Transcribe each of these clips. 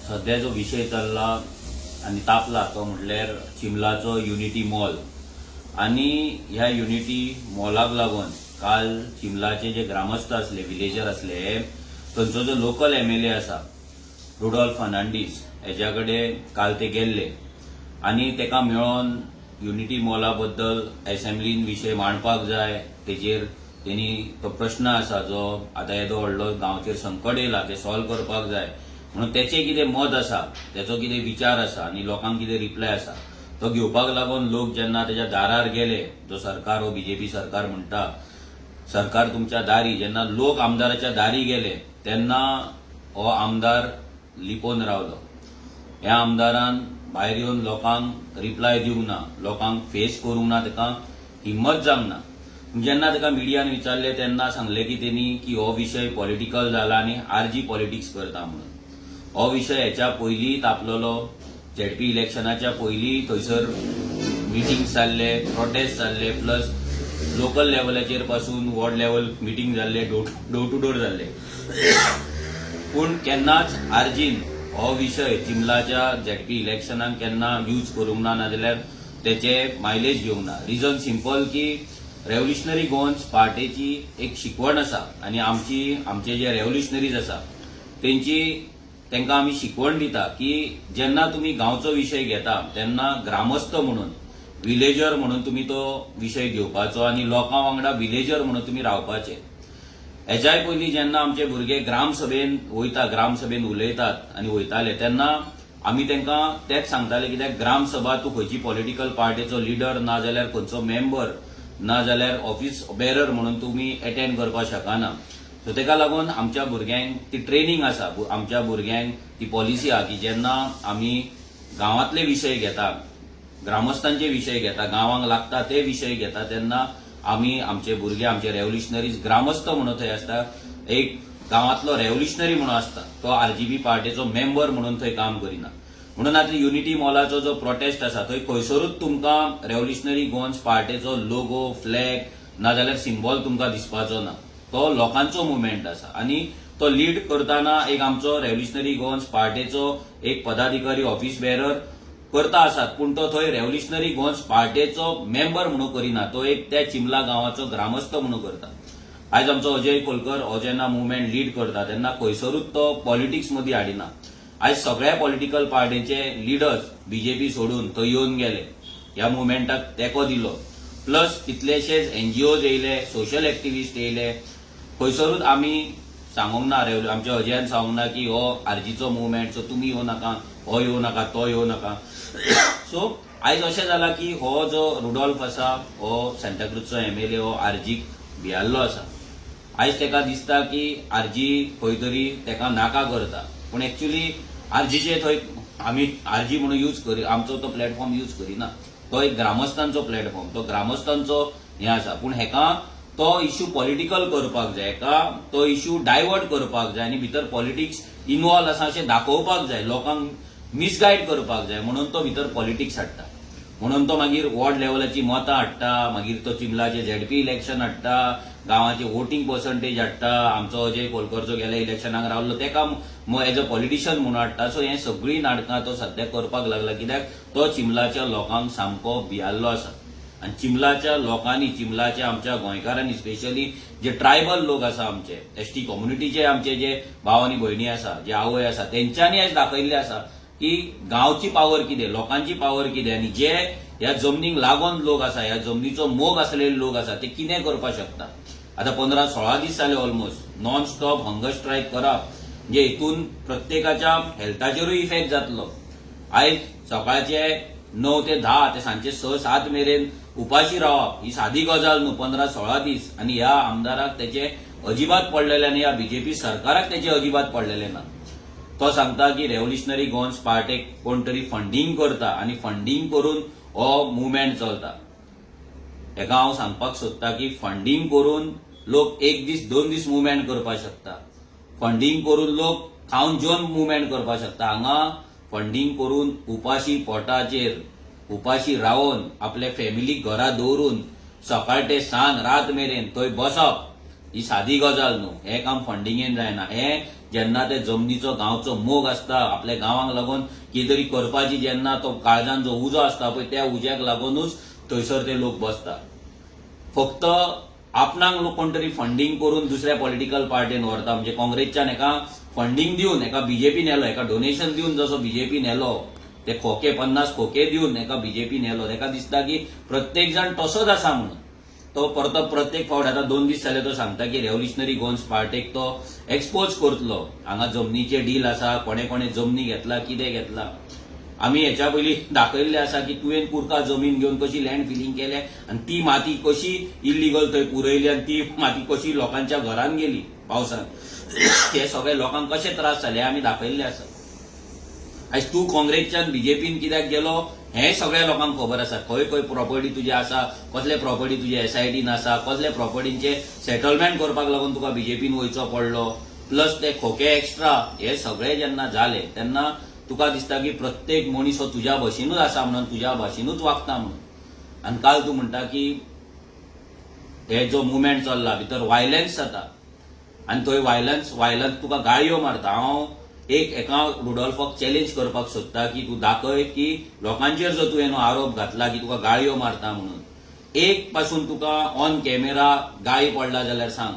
सध्या जो विषय चल्ला आणि तापला तो म्हटल्यार चिंबलाचो युनिटी मॉल आणि ह्या युनिटी मॉलाक लागून काल चिंबलाचे जे ग्रामस्थ असले विलेजर असले थंयचो जो लोकल MLA आसा रुडॉल्फ फर्नांडीस हेच्या कडेन काल ते गेल्ले आणि तेका मेळोन युनिटी मॉला बद्दल असेंब्लीन विषय मांडपाक जाय तेजेर तेणी तो प्रश्न आसा जो आता येदो व्हडलो गांवचेर संकट येयला ते सॉल्व करपाक जाय म्हणून तेचे कितें मत आसा तेचो कितें विचार आसा आणि लोकांक कितें रिप्लाय आसा तो घेवपाक लागून लोक जेन्ना तेच्या दारार गेले जो सरकार हो BJP सरकार म्हणटा सरकार तुमच्या दारी जेन्ना लोक आमदाराच्या दारी गेले तेन्ना हो आमदार लिपोवन रावलो ह्या आमदारान भायर येवन लोकांक रिप्लाय दिवंक ना लोकांक फेस करूंक ना तेका हिम्मत जावंक ना जेन्ना तेका मिडियान विचारले तेन्ना सांगले की तेणी की हो विषय पॉलिटिकल जाला आणि RG पॉलिटिक्स करता म्हणून हो विषय हेच्या पयलीं तापलोलो ZP इलेक्शनाच्या पयलीं थंयसर मिटिंग्स जाल्ले प्रोटेस्ट जाल्ले प्लस लोकल लेवलाचेर पासून वॉर्ड लेवल मिटिंग जाल्ले डोर टू डोर जाल्ले पूण केन्नाच RGन हो विषय चिंबलाच्या ZP इलेक्शनाक केन्ना यूज करूंक ना नाजाल्यार तेचे मायलेज घेवंक ना रिजन सिंपल की रेव्होल्युशनरी गोवन्स पार्टीची एक शिकवण आसा आणि आमचे जे रेव्होल्युशनरीज आसा तेंका आमी शिकवण दिता की जेन्ना तुम्ही गांवचो विषय घेता तेन्ना ग्रामस्थ म्हणून विलेजर म्हणून तुम्ही तो विषय घेवपाचो आणि लोकां वांगडा विलेजर म्हणून तुम्ही रावपाचे हेच्याय पयलीं जेन्ना आमचे भुरगे ग्रामसभेन उलयतात आणि वयताले तेन्ना आमी तेंकां तेच सांगताले कित्याक ग्रामसभा तूं खंयची पॉलिटिकल पार्टीचो लिडर ना जाल्यार खंयचो मेंबर ना जाल्यार ऑफिस बेरर म्हणून तुम्ही अटेंड करपाक शकना सो तेका लागून आमच्या भुरग्यांक ती ट्रेनिंग आसा आमच्या भुरग्यांक ती पॉलिसी आहा की जेन्ना आमी गांवांतले विषय घेता ग्रामस्थांचे विषय घेता गांवांक लागता ते विषय घेता तेन्ना आमी आमचे भुरगे आमचे रेव्होल्युशनरीज ग्रामस्थ म्हणून थंय आसता एक गांवांतलो रेव्होल्युशनरी म्हणून आसता तो RGP पार्टीचो मेंबर म्हणून थंय काम करिना म्हणून आता युनिटी मॉलाचो जो प्रोटेस्ट आसा थंय खंयसरूच तुमकां रेव्होल्युशनरी गोवन्स पार्टीचो लोगो फ्लॅग ना जाल्यार सिंबॉल तुमकां दिसपाचो ना तो लोकांचो मुवमेंट आसा आणि तो लीड करताना एक आमचो रेव्होल्युशनरी गोवन्स पार्टीचो एक पदाधिकारी ऑफिस बेरर करता आसात पूण तो थंय रेव्होल्युशनरी गोवन्स पार्टीचो मेंबर म्हणून करिना तो एक त्या चिंबला गांवाचो ग्रामस्थ म्हणून करता आयज आमचो अजय कोलकर हो जेन्ना मुवमेंट लीड करता तेन्ना खंयसरूच तो पॉलिटिक्स मदीं हाडिना आयज सगळ्या पॉलिटिकल पार्टीचे लिडर्स BJP सोडून थंय येवन गेले ह्या मुवमेंटाक तेंको दिलो प्लस कितलेशेच NGOज येयले सोशल एक्टिविस्ट येयले खंयसरूच आमी सांगूंक ना आमच्या अजयान सांगूंक ना की हो RGचो मुवमेंट सो तुमी येवं नाका हो येवं नाका तो येवं नाका सो आयज अशें जाला की हो जो रुडॉल्फ आसा हो सांताक्रुजचो MLA हो RGक भियाल्लो आसा आयज तेका दिसता की RG खंय तरी तेका नाका करता पूण एक्चुअली RGचे थंय आमी RG म्हणून यूज करी आमचो तो प्लॅटफॉर्म यूज करिना तो एक ग्रामस्थांचो प्लॅटफॉर्म तो ग्रामस्थांचो हें आसा पूण हेका तो इश्यू पॉलिटिकल करपाक जाय हेका तो इश्यू डायवर्ट करपाक जाय आनी भितर पॉलिटिक्स इन्वॉल्व आसा अशें दाखोवपाक जाय लोकांक मिसगायड करपाक जाय म्हणून तो भितर पॉलिटिक्स हाडटा म्हणून तो मागीर वॉर्ड लेवलाची मतां हाडटा मागीर तो चिंबलाचे ZP इलेक्शन हाडटा गांवाचे वोटिंग पर्संटेज हाडटा आमचो अजय कोलकरचो गेल्या इलेक्शनाक रावल्लो तेका एज अ पॉलिटिशियन म्हणून हाडटा सो हें सगळीं नाटकां तो सध्या करपाक लागला कित्याक तो चिंबलाच्या लोकांक सामको भियाल्लो आसा आणि चिंबलाच्या लोकांनी चिंबलाच्या आमच्या गोंयकारांनी स्पेशली जे ट्रायबल लोक आसा आमचे ST कम्युनिटीचे आमचे जे भाव आनी भयणी आसा जे आवय आसा तेंच्यांनी आयज दाखयल्लें आसा की गांवची पावर कितें लोकांची पावर कितें आनी जे ह्या जमनीक लागून लोक आसा ह्या जमनीचो मोग आसलेले लोक आसा ते कितें करपाक शकता आता 15-16 दीस जाले almost non stop hunger strike करप जे हितून प्रत्येकाच्या हेल्थाचेरूय इफेक्ट जातलो आयज सकाळचे 9 ते 10 ते सांजचे 6-7 मेरेन उपाशी रावप ही सादी गजाल न्हू 15-16 दीस आणि ह्या आमदाराक तेचे अजिबात पडलेले आनी ह्या BJP सरकाराक तेचे अजिबात पडलेले ना तो सांगता की रेव्होल्युशनरी गोवन्स पार्टीक कोण तरी फंडिंग करता आणि फंडिंग करून हो मुवमेंट चलता हेका हांव सांगपाक सोदता की फंडिंग करून लोक 1 दीस 2 दीस मुवमेंट करपाक शकता फंडिंग करून लोक खावन जेवन मुवमेंट करपाक शकता हांगा फंडिंग करून उपाशी पोटाचेर उपाशी रावन आपले फॅमिली घरा दवरून सकाळ ते सांज रात मेरेन थंय बसप ही सादी गजाल न्हू. हे काम फंडिंगेन जायना. हे जेन्ना ते जमनीचो गांवचो मोग आसता, आपल्या गांवांक लागून कितें तरी करपाची जेन्ना तो काळजान जो उजो आसता पळय त्या उज्याक लागूनच थंयसर ते लोक बसता. फक्त आपणाक लोक कोण तरी फंडिंग करून दुसऱ्या पॉलिटिकल पार्टीन व्हरता. म्हणजे काँग्रेसच्यान एका फंडिंग दिवन एका बीजेपी नेलो, एका डोनेशन दिवन जसो बीजेपी नेलो, ते खोके 50 खोके दिवन एका बीजेपी नेलो. तेका दिसता की प्रत्येक जण तसोच आसा म्हणून. तो परतो प्रत्येक फावट आता 2 दीस जाले तो सांगता की रेव्होल्युशनरी गोन्स पार्टीक तो एक्सपोज करतलो. हांगा जमनीचे डील आसा, कोणे कोणे जमनी घेतला, कितें घेतला. आम्ही ह्याच्या पयलीं दाखयल्लें आसा की तुवें कुर्का जमीन घेवन कशी लँड फिलिंग केले आनी ती माती कशी इल्लीगल थंय पुरयली आनी ती माती कशी लोकांच्या घरान गेली पावसान. हे सगळे लोकांक कशे त्रास जाले आमी दाखयल्ले आसा. आयज तूं काँग्रेसच्यान बीजेपीन कित्याक गेलो हे सगळ्या लोकांक खबर आसा. खंय खंय प्रॉपर्टी तुजी आसा, कसले प्रॉपर्टी तुजे एसआयटीन आसा, कसले प्रॉपर्टींचे सेटलमेंट करपाक लागून तुका बीजेपीन वयचो पडलो, प्लस ते खोके एक्स्ट्रा, हे सगळे जेन्ना जाले तेन्ना तुका दिसता की प्रत्येक मनीस हो तुज्या भशेनूच आसा म्हणून, तुज्या भाशेनूच वागता म्हणून. आनी काल तूं म्हणटा की हे जो मुवमेंट चल्ला भितर वायलन्स जाता आनी थंय वायलन्स तुका गाळयो मारता. हांव एका रुडॉल्फाक चॅलेंज करपाक सोदता की तूं दाखय की लोकांचेर जो तुवें आरोप घातला की तुका गाळयो मारता म्हणून, एक पासून तुका ऑन कॅमेरा गाळी पडला जाल्यार सांग.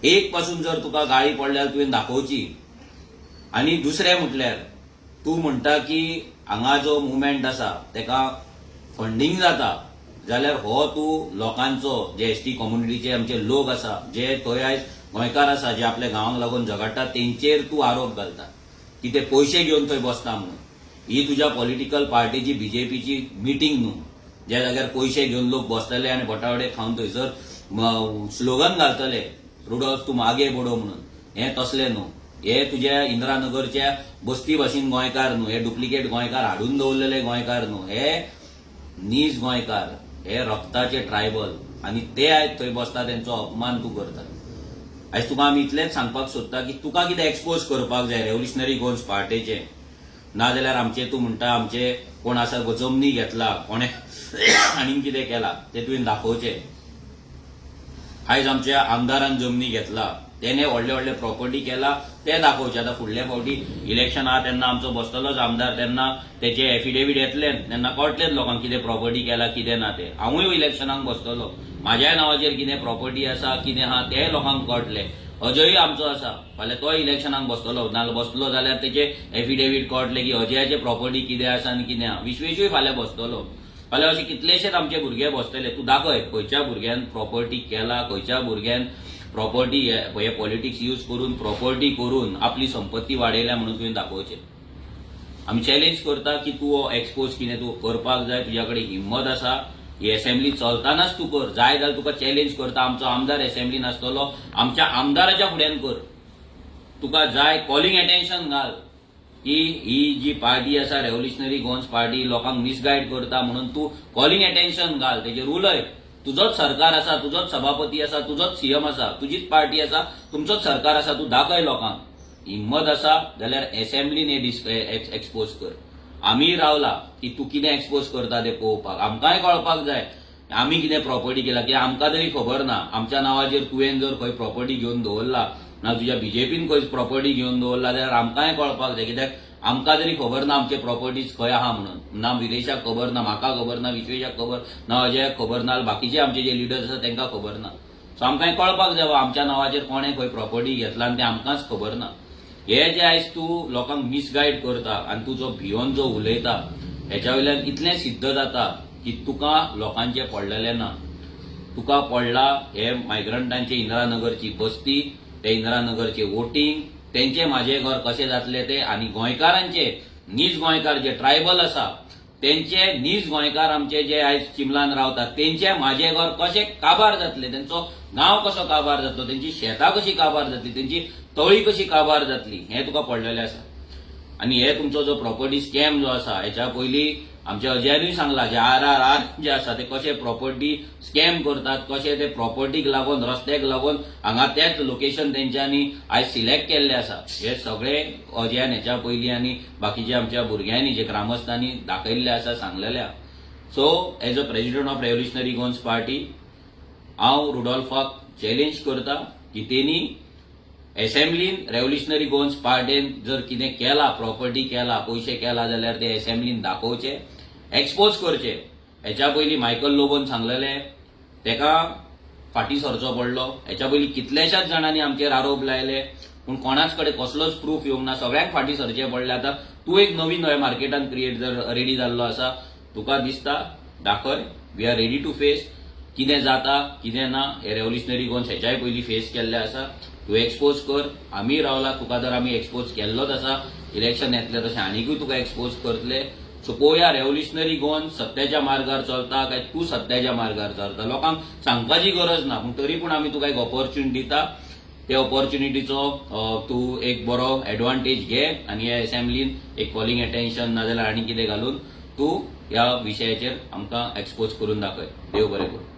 एक पासून जर तुका गाळी पडल्यार तुवें दाखोवची. आनी दुसरें म्हटल्यार तूं म्हणटा की हांगा जो मुवमेंट आसा तेका फंडिंग जाता जाल्यार हो तूं लोकांचो जे एसटी कम्युनिटीचे आमचे लोक आसा, जे थंय आयज गोंयकार आसा, जे आपल्या गांवांक लागून झगडटा, तेंचेर तूं आरोप घालता की ते पयशे घेवन थंय बसता म्हणून. ही तुज्या पॉलिटिकल पार्टीची बीजेपीची मिटींग न्हू, ज्या जाग्यार पयशे घेवन लोक बसतले आनी बटावडे खावन थंयसर स्लोगन घालतले रुडॉल्फ तूं मागे बडो म्हणून. हे तसले न्हू. हे तुज्या इंदिरानगरच्या बस्ती भाशेन गोंयकार न्हू, हे डुप्लिकेट गोंयकार हाडून दवरलेले गोंयकार न्हू, हे नीज गोंयकार, हे रक्ताचे ट्रायबल. आनी ते आयज थंय बसता तेंचो अपमान तूं करता. आयज तुका आमी इतलेंच सांगपाक सोदता की तुका कितें एक्सपोज करपाक जाय रेव्होल्युशनरी गोन्स पार्टीचे, नाजाल्यार आमचे तूं म्हणटा आमचे कोण आसा जमनी घेतला, कोणे आनीक कितें केला ते तुवें दाखोवचें. आयज आमच्या आमदारान जमनी घेतला, तेणे व्हडले व्हडले प्रॉपर्टी केला ते दाखोवचे. आतां फुडल्या फावटी इलेक्शन आहा तेन्ना आमचो बसतलोच आमदार, तेन्ना तेचे एफिडेविट येतले, तेन्ना कळटलेच लोकांक कितें प्रॉपर्टी केला कितें ना ते. हांवूय इलेक्शनाक बसतलो, म्हाज्याय नांवाचेर कितें प्रॉपर्टी आसा कितें आहा तें लोकांक कळटलें. अजयय आमचो आसा, फाल्यां तोय इलेक्शनाक बसतलो, नाल्यार बसलो जाल्यार तेचे एफिडेविट कळटले की अजयाचे प्रॉपर्टी कितें आसा आनी कितें आहा. विश्वेशूय फाल्यां बसतलो. फाल्यां अशे कितलेशेच आमचे भुरगे बसतले. तूं दाखय खंयच्या भुरग्यान प्रॉपर्टी केला, खंयच्या भुरग्यान प्रॉपर्टी हे पॉलिटिक्स यूज करून प्रॉपर्टी करून आपली संपत्ती वाडयल्या म्हणून तुवें दाखोवचें. आमी चॅलेंज करता की तूं हो एक्सपोज कितें तूं करपाक जाय, तुज्या कडेन हिम्मत आसा, ही असेंब्ली चलतानाच तूं कर. जाय जाल्यार तुका चॅलेंज करता, आमचो आमदार असेंब्लीन आसतलो, आमच्या आमदाराच्या फुड्यान कर. तुका जाय कॉलिंग अटेन्शन घाल की ही जी पार्टी आसा रेव्होल्युशनरी गोन्स पार्टी लोकांक मिसगायड करता म्हणून तूं कॉलिंग अटेन्शन घाल, तेजेर उलय. तुजोच सरकार आसा, तुजोच सभापती आसा, तुजोच सीएम आसा, तुजीच पार्टी आसा, तुमचोच सरकार आसा. तूं दाखय लोकांक. हिम्मत आसा जाल्यार असेंब्लीन हे एक्सपोज कर. आमी रावला की तूं कितें एक्सपोज करता तें पळोवपाक. आमकांय कळपाक जाय आमी कितें प्रॉपर्टी केला, की आमकां तरी खबर ना आमच्या नांवाचेर तुवें जर खंय प्रॉपर्टी घेवन दवरला ना तुज्या बीजेपीन खंय प्रॉपर्टी घेवन दवरला जाल्यार आमकांय कळपाक जाय. कित्याक आमकां तरी खबर ना आमचे प्रॉपर्टीज खंय आहा म्हणून. ना विरेशाक खबर ना, म्हाका खबर ना, विश्वेशाक खबर ना, अजयाक खबर ना, बाकीचे आमचे जे लिडर्स आसा तांकां खबर ना. सो आमकांय कळपाक जाय आमच्या नांवाचेर कोणें खंय प्रॉपर्टी घेतला आनी तें आमकांच खबर ना. हे जे आयज तूं लोकांक मिसगायड करता आनी तूं जो भियोन जो उलयता हेच्या वयल्यान इतलें सिद्ध जाता की तुका लोकांचें पडलेलें ना. तुका पडला हे मायग्रंटांचे इंदिरानगरची बस्ती, ते इंदिरानगरचे वोटींग, तेंचे म्हाजे घर कशें जातले ते, आनी गोंयकारांचे नीज गोंयकार जे ट्रायबल आसा तेंचे नीज गोंयकार आमचे जे आयज चिमलान रावतात तेंचे म्हाजे घर कशें काबार जातले, तेंचो गांव कसो काबार जातलो, तेंची शेतां कशी काबार जातली, तेंची तळी कशी काबार जातली, हें तुका पडलेलें आसा. आनी हे तुमचो जो प्रॉपर्टी स्कॅम जो आसा हेच्या पयलीं आमच्या अजयानूय सांगला जे आर जे आसा ते कशे प्रॉपर्टी स्कॅम करतात, कशे ते प्रॉपर्टीक लागून रस्त्याक लागून हांगा तेच लोकेशन तेंच्यांनी आयज सिलेक्ट केल्ले आसा. हे सगळे अजयान हेच्या पयलीं आनी बाकीच्या आमच्या भुरग्यांनी जे ग्रामस्थांनी दाखयल्ले आसा, सांगलेले आसा. So as a president of Revolutionary Goans Party हांव रुडॉल्फाक चॅलेंज करता की तेणी असेंब्लीन रेव्होल्युशनरी गोन्स पार्टीन जर कितें केला, प्रॉपर्टी केला, पयशे केला जाल्यार ते असेंब्लीन दाखोवचे, एक्सपोज करचे. हेच्या पयलीं मायकल लोबोन सांगलेले तेका फाटीं सरचो पडलो. हेच्या पयलीं कितल्याशाच जाणांनी आमचेर आरोप लायले पूण कोणाच कडेन कसलोच प्रूफ येवंक ना. सगळ्यांक फाटीं सरचे पडले. आतां तूं एक नवीन मार्केटान क्रिएट जर रेडी जाल्लो आसा, तुका दिसता दाखय, we are ready to face कितें जाता कितें ना. हे रेव्होल्युशनरी गोन्स हेच्याय पयलीं फेस केल्ले आसा. तूं एक्सपोज कर, आमी रावला. तुका जर आमी एक्सपोज केल्लोच आसा, इलेक्शन येतले तशें आनीकूय तुका एक्सपोज करतले. सो पळोवया रेव्होल्युशनरी गोन्स सत्याच्या मार्गार चलता काय तूं सत्याच्या मार्गार चलता. लोकांक सांगपाची गरज ना, पूण तरी पूण आमी तुका एक ऑपॉर्च्युनिटी दिता. त्या ऑपॉर्च्युनिटीचो तूं एक बरो एडवांटेज घे आनी ह्या असेंब्लीन एक कॉलिंग अटेन्शन नाजाल्यार आनी कितें घालून तूं ह्या विशयाचेर आमकां एक्सपोज करून दाखय. देव बरें करूं.